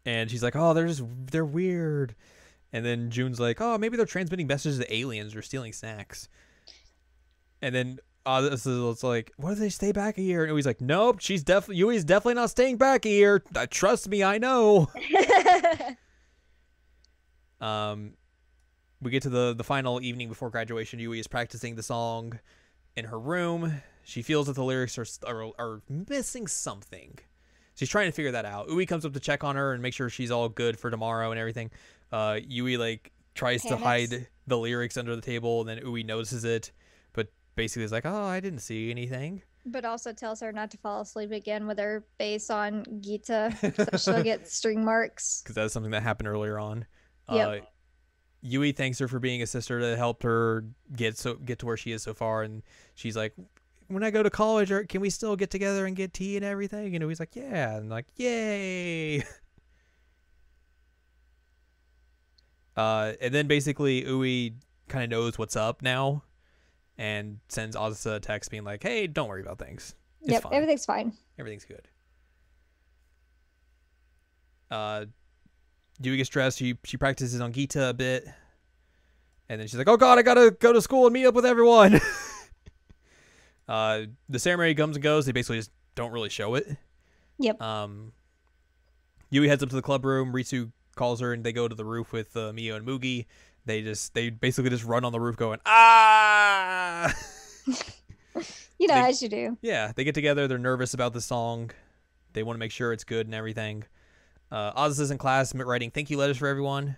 And she's like, "Oh, they're weird." And then June's like, "Oh, maybe they're transmitting messages to aliens or stealing snacks." And then it's like, "What if they stay back a year?" And Yui's like, "Nope, Yui's definitely not staying back a year. Trust me, I know." We get to the final evening before graduation. Yui is practicing the song in her room. She feels that the lyrics are missing something. She's trying to figure that out. Ui comes up to check on her and make sure she's all good for tomorrow and everything. Yui like tries to hide the lyrics under the table, and then Ui notices it, but basically is like, "Oh, I didn't see anything." But also tells her not to fall asleep again with her bass on Gita, so she'll get string marks. Because that's something that happened earlier on. Yep. Yui thanks her for being a sister that helped her get to where she is so far, and she's like, "When I go to college, can we still get together and get tea and everything?" And Yui's like, "Yeah," and like, "Yay!" And then basically Ui kind of knows what's up now, and sends Azusa a text being like, "Hey, don't worry about things. It's fine. Everything's fine. Everything's good." Yui gets dressed. She practices on Gita a bit, And then she's like, "Oh God, I gotta go to school and meet up with everyone." The ceremony comes and goes. They basically just don't really show it. Yep. Yui heads up to the club room. Ritsu calls her, and they go to the roof with Mio and Mugi. They basically just run on the roof, going ah. As you do. Yeah, they get together. They're nervous about the song. They want to make sure it's good and everything. Azasa's in class writing thank you letters for everyone.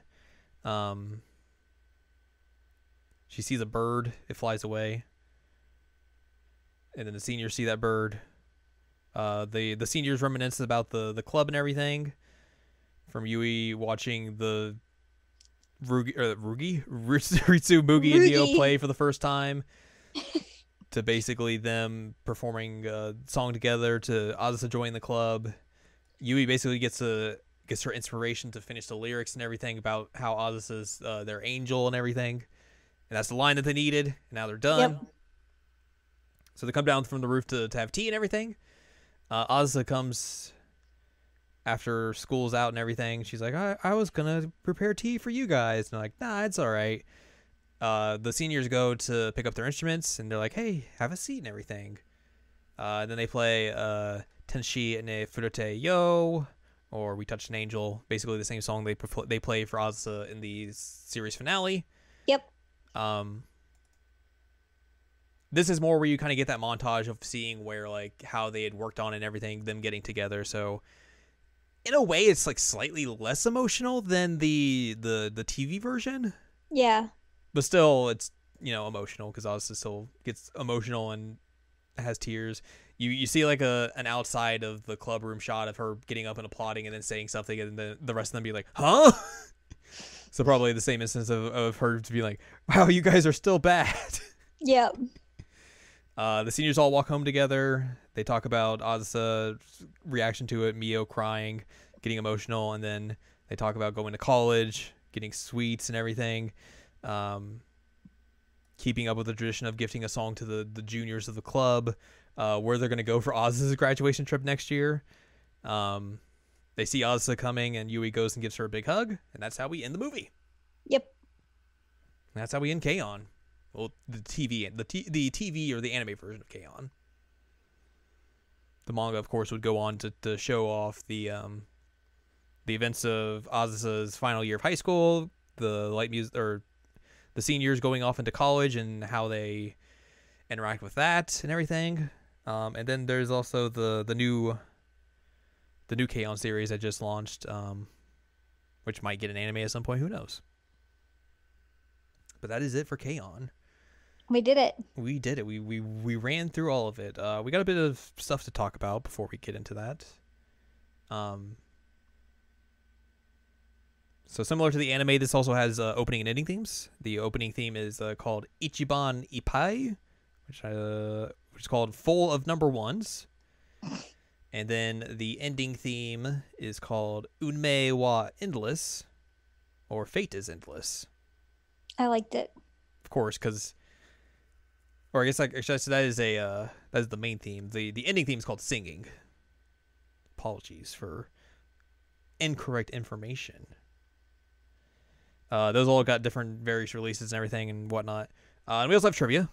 She sees a bird. It flies away. And then the seniors see that bird. The seniors reminisce about the club and everything. From Yui watching the Ritsu, Mugi, and Neo play for the first time. To basically them performing a song together, to Azasa joining the club. Yui basically gets her inspiration to finish the lyrics and everything about how Azasa's their angel and everything. And that's the line that they needed. And now they're done. Yep. So they come down from the roof to have tea and everything. Azasa comes after school's out and everything. She's like, I was going to prepare tea for you guys. And they're like, nah, it's all right. The seniors go to pick up their instruments, and they're like, hey, have a seat and everything. And then they play Tenshi ne Furute Yo, or We Touched an Angel, basically the same song they play for Azasa in the series finale. Yep. This is more where you kind of get that montage of seeing where, like, how they had worked on it and everything, them getting together. So in a way, it's like slightly less emotional than the TV version. Yeah. But still, it's, emotional, because Azasa still gets emotional and has tears. You see like an outside of the club room shot of her getting up and applauding and then saying something, and then the rest of them be like, huh? So probably the same instance of her to be like, wow, you guys are still bad. Yep. The seniors all walk home together. They talk about Azasa's reaction to it, Mio crying, getting emotional, and then they talk about going to college, getting sweets and everything. Keeping up with the tradition of gifting a song to the juniors of the club, where they're going to go for Azsa's graduation trip next year. They see Azsa coming, and Yui goes and gives her a big hug, and that's how we end the movie. Yep. And that's how we end K-On! Well, the TV or the anime version of K-On! The manga, of course, would go on to show off the events of Azsa's final year of high school, the light music, or the seniors going off into college and how they interact with that and everything. And then there's also the new K-On! Series that just launched, which might get an anime at some point. Who knows? But that is it for K-On! We did it. We did it. We ran through all of it. We got a bit of stuff to talk about before we get into that. So similar to the anime, this also has opening and ending themes. The opening theme is called Ichiban Ippai, which is called Full of Number Ones. And then the ending theme is called Unmei wa Endless, or Fate is Endless. I liked it. Of course, because, or I guess that is that is the main theme. The ending theme is called Singing. Apologies for incorrect information. Those all got different various releases and everything and whatnot. And we also have trivia.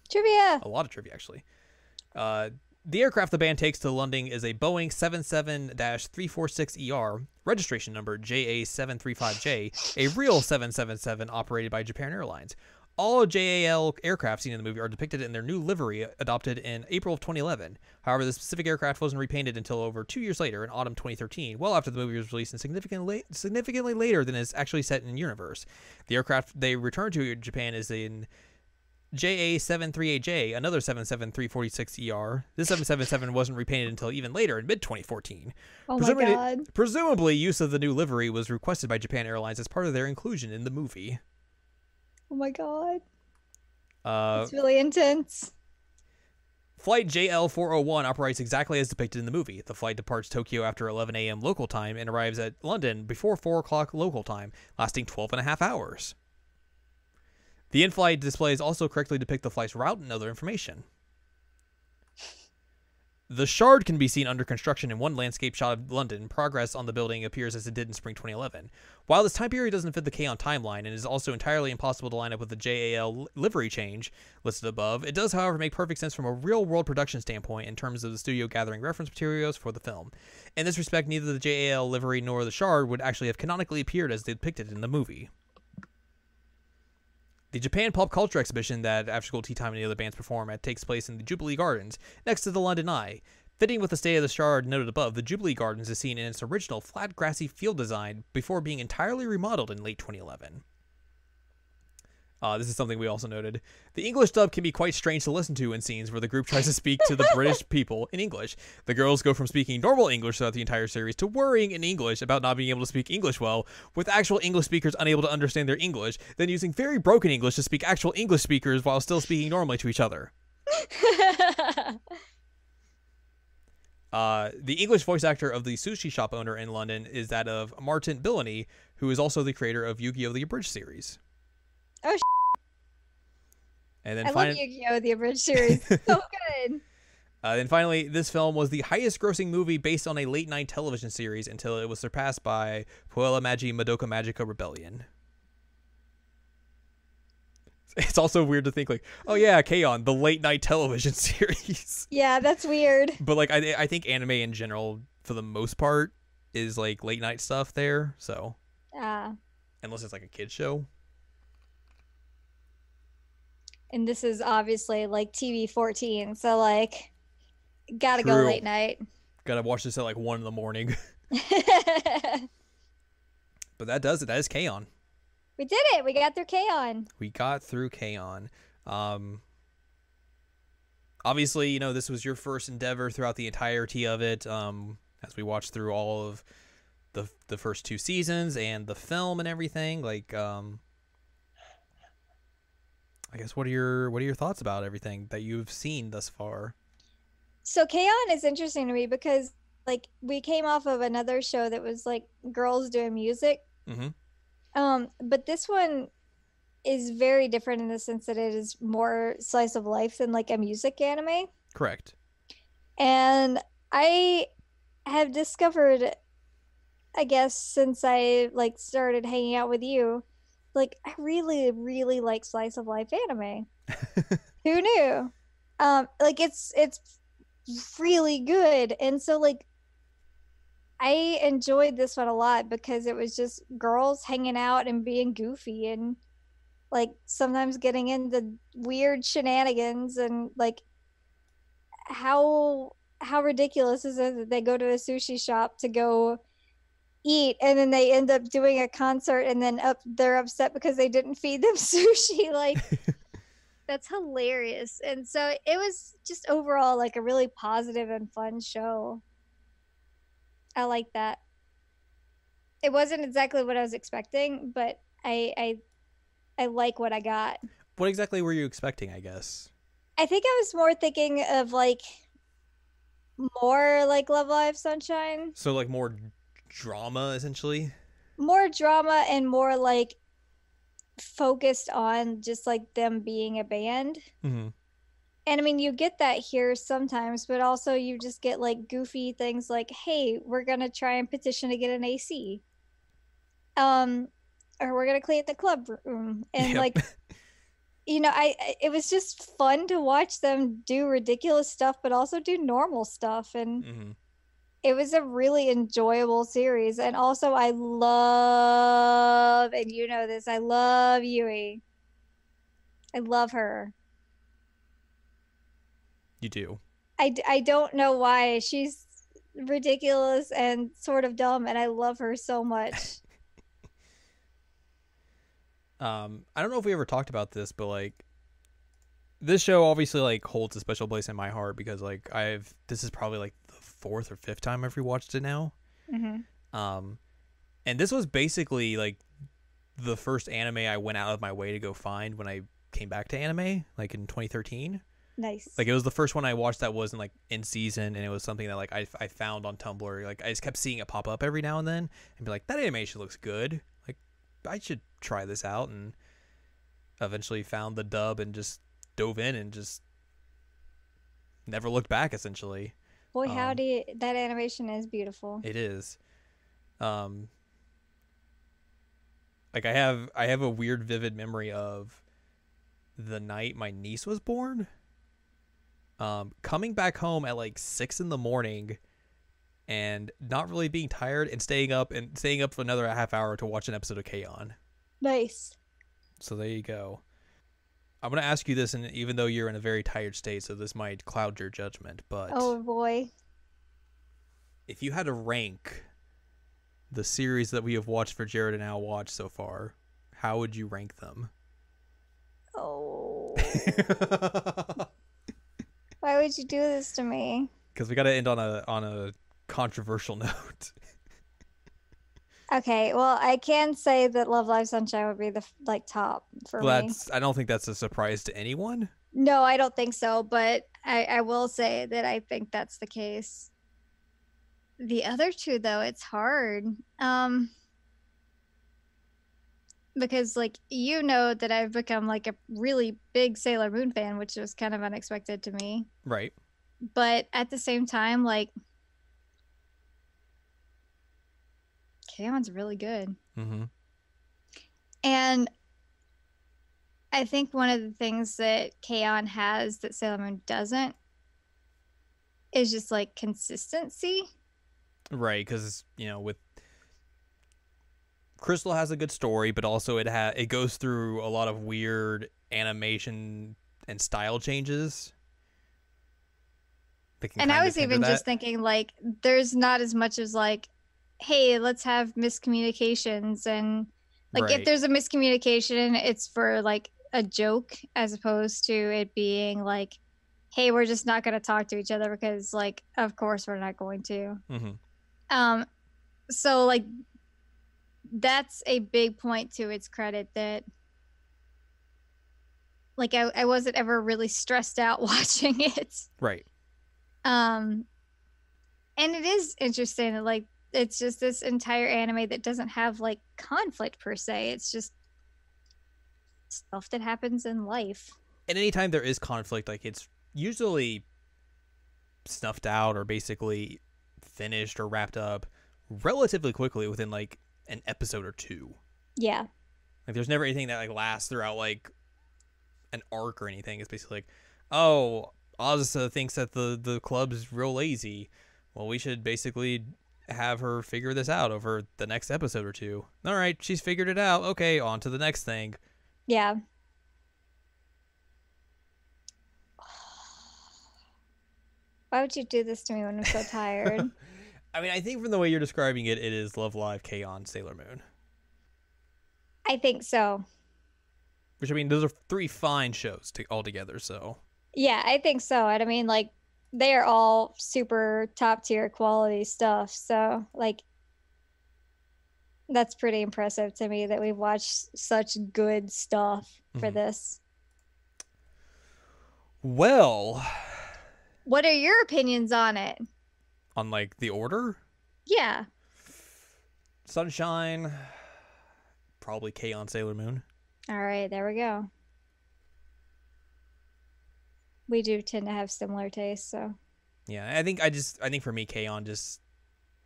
Trivia. A lot of trivia, actually. The aircraft the band takes to London is a Boeing 77-346ER, registration number JA735J, a real 777 operated by Japan Airlines. All JAL aircraft seen in the movie are depicted in their new livery adopted in April of 2011. However, the specific aircraft wasn't repainted until over 2 years later, in autumn 2013, well after the movie was released and significantly later than is actually set in universe. The aircraft they returned to Japan is in JA738J, another 77346ER. This 777 wasn't repainted until even later in mid-2014. Oh my God. Presumably, use of the new livery was requested by Japan Airlines as part of their inclusion in the movie. Oh my God. It's really intense. Flight JL401 operates exactly as depicted in the movie. The flight departs Tokyo after 11 a.m. local time and arrives at London before 4 o'clock local time, lasting 12.5 hours. The in-flight displays also correctly depict the flight's route and other information. The Shard can be seen under construction in one landscape shot of London. Progress on the building appears as it did in spring 2011. While this time period doesn't fit the K-On! Timeline and is also entirely impossible to line up with the JAL livery change listed above, it does, however, make perfect sense from a real-world production standpoint in terms of the studio gathering reference materials for the film. In this respect, neither the JAL livery nor the Shard would actually have canonically appeared as depicted in the movie. The Japan Pop Culture Exhibition that After School Tea Time and the other bands perform at takes place in the Jubilee Gardens, next to the London Eye. Fitting with the state of the Shard noted above, the Jubilee Gardens is seen in its original flat grassy field design before being entirely remodeled in late 2011. This is something we also noted. The English dub can be quite strange to listen to in scenes where the group tries to speak to the British people in English. The girls go from speaking normal English throughout the entire series to worrying in English about not being able to speak English well, with actual English speakers unable to understand their English, then using very broken English to speak actual English speakers while still speaking normally to each other. The English voice actor of the sushi shop owner in London is that of Martin Billany, who is also the creator of Yu-Gi-Oh! The Abridged series. Oh, and then I love Yu-Gi-Oh! The Abridged series. So good. Then finally, this film was the highest grossing movie based on a late night television series until it was surpassed by Puella Magi Madoka Magica Rebellion. It's also weird to think like, oh yeah, K-On! The late night television series. Yeah, that's weird. But like, I think anime in general, for the most part, is like late night stuff there. So, unless it's like a kid's show. And this is obviously like TV 14, so like, gotta go late night. Gotta watch this at like 1 a.m. But that does it. That is K-On! We did it. We got through K-On! We got through K-On! Obviously, you know, this was your first endeavor throughout the entirety of it. As we watched through all of the first 2 seasons and the film and everything, like, I guess what are your thoughts about everything that you've seen thus far? So K-On! Is interesting to me because like we came off of another show that was like girls doing music. Mm-hmm. But this one is very different in the sense that it is more slice of life than like a music anime. Correct. And I have discovered, I guess, since I like started hanging out with you, like I really, really like slice of life anime. Who knew? Like it's really good. And so like I enjoyed this one a lot because it was just girls hanging out and being goofy and like sometimes getting into weird shenanigans and like how ridiculous is it that they go to a sushi shop to go eat and then they end up doing a concert and then they're upset because they didn't feed them sushi. Like that's hilarious. And so it was just overall like a really positive and fun show. I like that. It wasn't exactly what I was expecting, but I like what I got. What exactly were you expecting, I guess? I think I was more thinking of like more like Love Live Sunshine. So like more drama, essentially? More drama and more like focused on just like them being a band. Mm-hmm. And I mean, you get that here sometimes, but also you just get like goofy things like, hey, we're going to try and petition to get an AC. Or we're going to clean the club room. And like, you know, it was just fun to watch them do ridiculous stuff, but also do normal stuff. And it was a really enjoyable series. And also I love, and you know this, I love Yui. I love her. You do. I don't know why. She's ridiculous and sort of dumb, and I love her so much. I don't know if we ever talked about this, but like this show obviously like holds a special place in my heart because like this is probably like the 4th or 5th time I've rewatched it now. And this was basically like the first anime I went out of my way to go find when I came back to anime, like in 2013. Nice. Like it was the first one I watched that wasn't like in season, and it was something that like I found on Tumblr. Like I just kept seeing it pop up every now and then and be like, that animation looks good. Like I should try this out, and eventually found the dub and just dove in and just never looked back essentially. Boy, howdy, that animation is beautiful. It is. Like I have a weird vivid memory of the night my niece was born. Coming back home at like 6 a.m. and not really being tired and staying up for another half hour to watch an episode of K-On! Nice. So there you go. I'm going to ask you this, and even though you're in a very tired state, so this might cloud your judgment, but oh boy, if you had to rank the series that we have watched for Jared and Al watch so far, how would you rank them? Oh. Why would you do this to me? Because we got to end on a controversial note. Okay, well, I can say that Love Live Sunshine would be the top for me. I don't think that's a surprise to anyone. No, I don't think so, but I will say that I think that's the case. The other two, though, it's hard. Because, like, you know that I've become, like, a really big Sailor Moon fan, which was kind of unexpected to me. Right. But at the same time, like, K-On's really good. Mm-hmm. And I think one of the things that K-On has that Sailor Moon doesn't is just, like, consistency. Right, because, you know, with Crystal has a good story, but also it goes through a lot of weird animation and style changes. And I was even just thinking, like, there's not as much as, like, hey, let's have miscommunications, and like if there's a miscommunication, it's for like a joke as opposed to it being like, hey, we're just not going to talk to each other because, like, of course we're not going to. Mm-hmm. So like that's a big point to its credit that like I wasn't ever really stressed out watching it. Right. And it is interesting that like it's just this entire anime that doesn't have like conflict per se. It's just stuff that happens in life. And anytime there is conflict, like it's usually snuffed out or basically finished or wrapped up relatively quickly within like an episode or two. Yeah. Like there's never anything that like lasts throughout like an arc or anything. It's basically like, oh, Azusa thinks that the club's real lazy. Well, we should basically have her figure this out over the next episode or two. All right, she's figured it out. Okay, on to the next thing. Yeah. Why would you do this to me when I'm so tired? I mean, I think from the way you're describing it, it is Love Live, K-On!, Sailor Moon. I think so. Which, I mean, those are three fine shows altogether, so. Yeah, I think so. And I mean, like, they are all super top tier quality stuff. So, like, that's pretty impressive to me that we've watched such good stuff for this. Well, what are your opinions on it? On, like, the order? Yeah. Sunshine, probably K-On! Sailor Moon. All right, there we go. We do tend to have similar tastes, so. Yeah, I think for me, K-On! Just,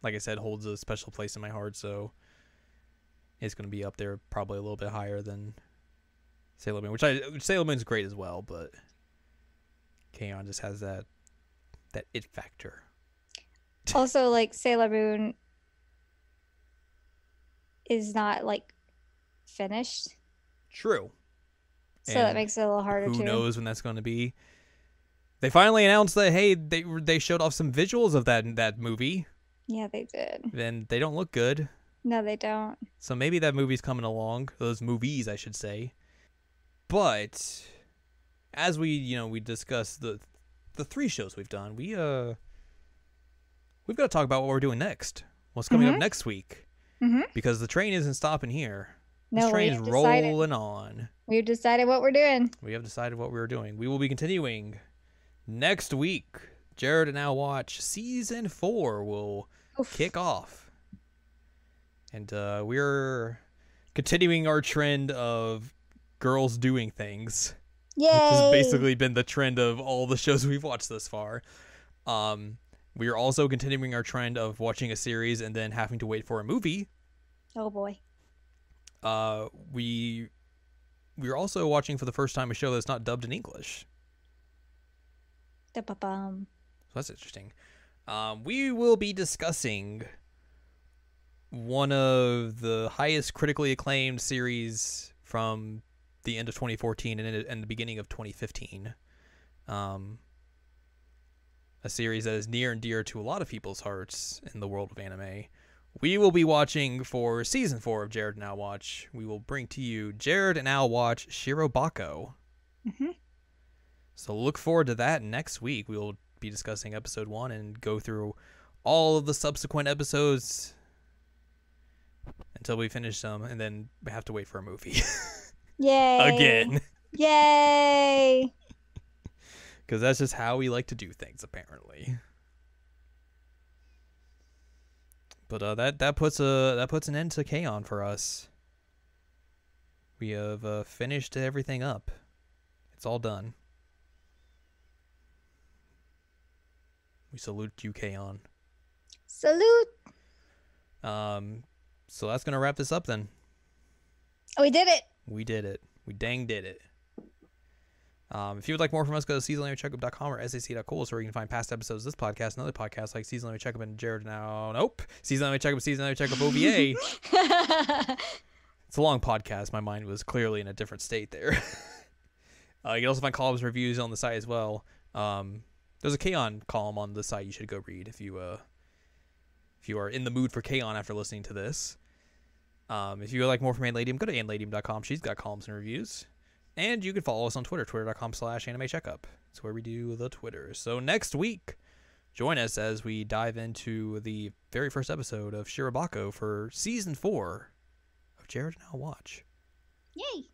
like I said, holds a special place in my heart, so it's going to be up there probably a little bit higher than Sailor Moon, which Sailor Moon's great as well, but K-On! Just has that it factor. Also, like, Sailor Moon is not, like, finished. True. So that makes it a little harder, Who knows when that's going to be. They finally announced that, hey, they showed off some visuals of that movie. Yeah, they did. And they don't look good. No, they don't. So maybe that movie's coming along. Those movies, I should say. But as we discussed the three shows we've done, we've got to talk about what we're doing next. What's coming up next week. Mm-hmm. Because the train isn't stopping here. No, this train is rolling on. We've decided what we're doing. We have decided what we're doing. We will be continuing next week. Jared and Al Watch Season 4 will kick off. And we're continuing our trend of girls doing things. Yay! Which has basically been the trend of all the shows we've watched thus far. We are also continuing our trend of watching a series and then having to wait for a movie. Oh boy. We're also watching for the first time a show that's not dubbed in English. Da-ba-bum. So that's interesting. We will be discussing one of the highest critically acclaimed series from the end of 2014 and the beginning of 2015. A series that is near and dear to a lot of people's hearts in the world of anime. We will be watching for season 4 of Jared and Al Watch. We will bring to you Jared and Al Watch Shirobako. Mm-hmm. So look forward to that next week. We will be discussing episode 1 and go through all of the subsequent episodes until we finish them, and then we have to wait for a movie. Yay. Again. Yay. Because that's just how we like to do things, apparently. But that puts an end to K-On! For us. We have finished everything up. It's all done. We salute you, K-On! Salute. So that's gonna wrap this up then. We did it. We did it. We dang did it. If you would like more from us, go to seasonallycheckup.com or sac.cool, where you can find past episodes of this podcast and other podcasts like Seasonally Checkup and Jared Now. Nope. Seasonally Checkup OVA. It's a long podcast. My mind was clearly in a different state there. You can also find columns and reviews on the site as well. There's a K-On! Column on the site you should go read if you are in the mood for K-On! After listening to this. If you would like more from AnnLadium, go to AnnLadium.com. She's got columns and reviews. And you can follow us on Twitter, twitter.com/animecheckup. It's where we do the Twitter. So next week, join us as we dive into the very first episode of Shirobako for Season 4 of Jared and Al Watch. Yay.